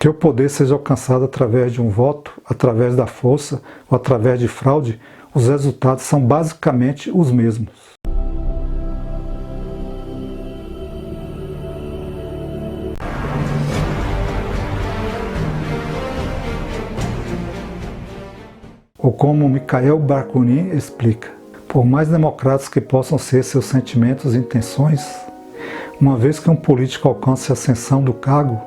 Que o poder seja alcançado através de um voto, através da força ou através de fraude, os resultados são basicamente os mesmos. Ou como Mikhail Bakunin explica, por mais democráticos que possam ser seus sentimentos e intenções, uma vez que um político alcance a ascensão do cargo,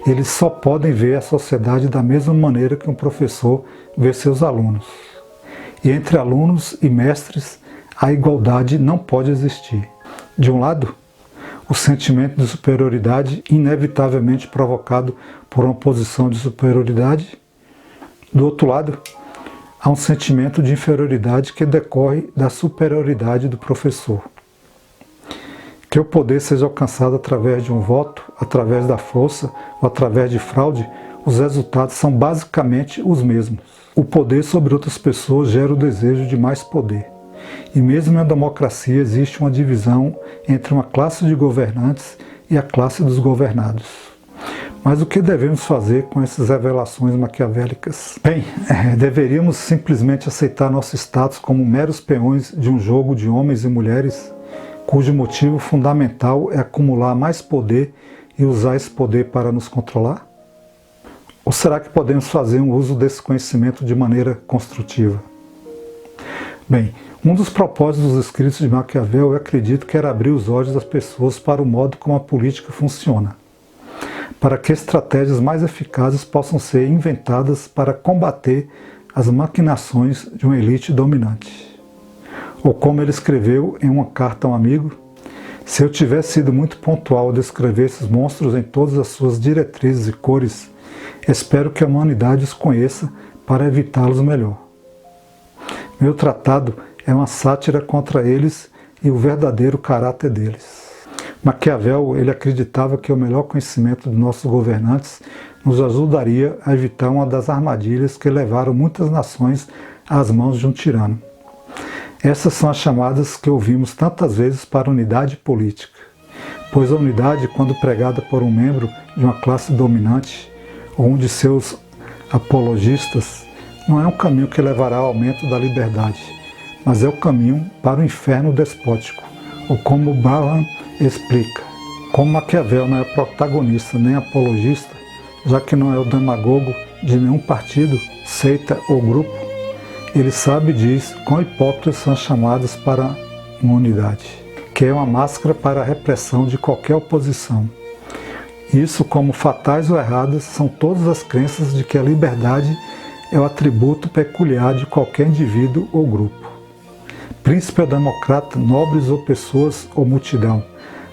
eles só podem ver a sociedade da mesma maneira que um professor vê seus alunos. E entre alunos e mestres, a igualdade não pode existir. De um lado, o sentimento de superioridade inevitavelmente provocado por uma posição de superioridade. Do outro lado, há um sentimento de inferioridade que decorre da superioridade do professor. Que o poder seja alcançado através de um voto, através da força ou através de fraude, os resultados são basicamente os mesmos. O poder sobre outras pessoas gera o desejo de mais poder. E mesmo na democracia existe uma divisão entre uma classe de governantes e a classe dos governados. Mas o que devemos fazer com essas revelações maquiavélicas? Bem, deveríamos simplesmente aceitar nosso status como meros peões de um jogo de homens e mulheres, cujo motivo fundamental é acumular mais poder e usar esse poder para nos controlar? Ou será que podemos fazer um uso desse conhecimento de maneira construtiva? Bem, um dos propósitos dos escritos de Maquiavel eu acredito que era abrir os olhos das pessoas para o modo como a política funciona, para que estratégias mais eficazes possam ser inventadas para combater as maquinações de uma elite dominante. Ou como ele escreveu em uma carta a um amigo, se eu tivesse sido muito pontual ao descrever esses monstros em todas as suas diretrizes e cores, espero que a humanidade os conheça para evitá-los melhor. Meu tratado é uma sátira contra eles e o verdadeiro caráter deles. Maquiavel, ele acreditava que o melhor conhecimento de nossos governantes nos ajudaria a evitar uma das armadilhas que levaram muitas nações às mãos de um tirano. Essas são as chamadas que ouvimos tantas vezes para unidade política, pois a unidade, quando pregada por um membro de uma classe dominante ou um de seus apologistas, não é um caminho que levará ao aumento da liberdade, mas é o caminho para o inferno despótico, ou como Balan explica. Como Maquiavel não é protagonista nem apologista, já que não é o demagogo de nenhum partido, seita ou grupo, ele sabe e diz quão hipócritas são as chamadas para uma unidade, que é uma máscara para a repressão de qualquer oposição. Isso, como fatais ou erradas, são todas as crenças de que a liberdade é o atributo peculiar de qualquer indivíduo ou grupo. Príncipe ou democrata, nobres ou pessoas ou multidão,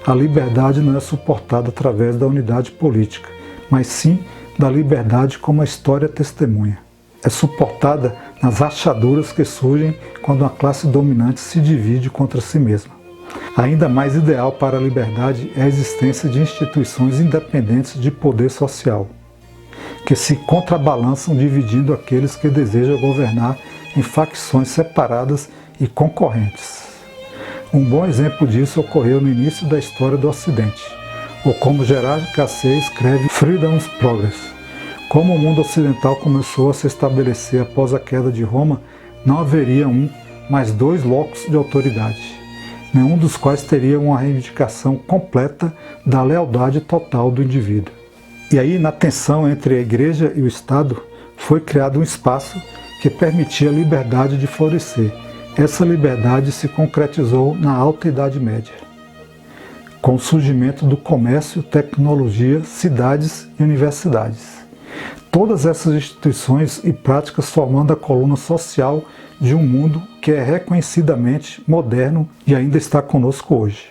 a liberdade não é suportada através da unidade política, mas sim da liberdade como a história testemunha. É suportada nas rachaduras que surgem quando uma classe dominante se divide contra si mesma. Ainda mais ideal para a liberdade é a existência de instituições independentes de poder social, que se contrabalançam dividindo aqueles que desejam governar em facções separadas e concorrentes. Um bom exemplo disso ocorreu no início da história do Ocidente, ou como Gerard Cassé escreve Freedom's Progress. Como o mundo ocidental começou a se estabelecer após a queda de Roma, não haveria mas dois locos de autoridade, nenhum dos quais teria uma reivindicação completa da lealdade total do indivíduo. E aí, na tensão entre a Igreja e o Estado, foi criado um espaço que permitia a liberdade de florescer. Essa liberdade se concretizou na Alta Idade Média, com o surgimento do comércio, tecnologia, cidades e universidades. Todas essas instituições e práticas formando a coluna social de um mundo que é reconhecidamente moderno e ainda está conosco hoje.